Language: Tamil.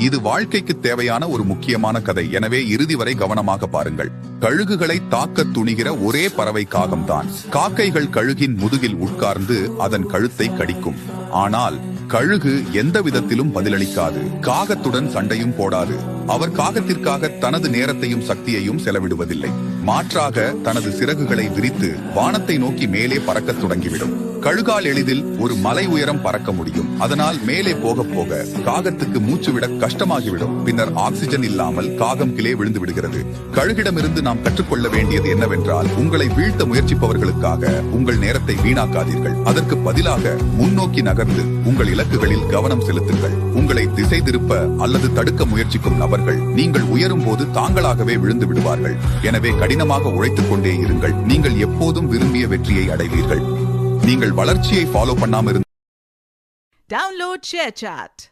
இது வாழ்க்கைக்கு தேவையான ஒரு முக்கியமான கதை. எனவே இறுதி வரை கவனமாக பாருங்கள். கழுகுகளை தாக்க துணிகிற ஒரே பறவை காகம்தான். காக்கைகள் கழுகின் முதுகில் உட்கார்ந்து அதன் கழுத்தை கடிக்கும். ஆனால் கழுகு எந்த விதத்திலும் பதிலளிக்காது. காகத்துடன் சண்டையும் போடாது. அவர் காகத்திற்காக தனது நேரத்தையும் சக்தியையும் செலவிடுவதில்லை. மாற்றாக தனது சிறகுகளை விரித்து வானத்தை நோக்கி மேலே பறக்க தொடங்கிவிடும். கழுகால் எளிதில் ஒரு மலை உயரம் பறக்க முடியும். அதனால் மேலே போக போக காகத்துக்கு மூச்சுவிட கஷ்டமாகிவிடும். பின்னர் ஆக்சிஜன் இல்லாமல் காகம் கீழே விழுந்து விடுகிறது. கழுகிடமிருந்து நாம் கற்றுக்கொள்ள வேண்டியது என்னவென்றால், உங்களை வீழ்த்த முயற்சிப்பவர்களுக்காக உங்கள் நேரத்தை வீணாக்காதீர்கள். அதற்கு பதிலாக முன்னோக்கி நகர்ந்து உங்கள் இலக்குகளில் கவனம் செலுத்துங்கள். உங்களை திசை திருப்ப அல்லது தடுக்க முயற்சிக்கும் நபர்கள் நீங்கள் உயரும் போது தாங்களாகவே விழுந்து விடுவார்கள். எனவே கடினமாக உழைத்துக் கொண்டே இருங்கள். நீங்கள் எப்போதும் விரும்பிய வெற்றியை அடைவீர்கள். நீங்கள் வளர்ச்சியை ஃபாலோ பண்ணாம இருந்து Download ShareChat.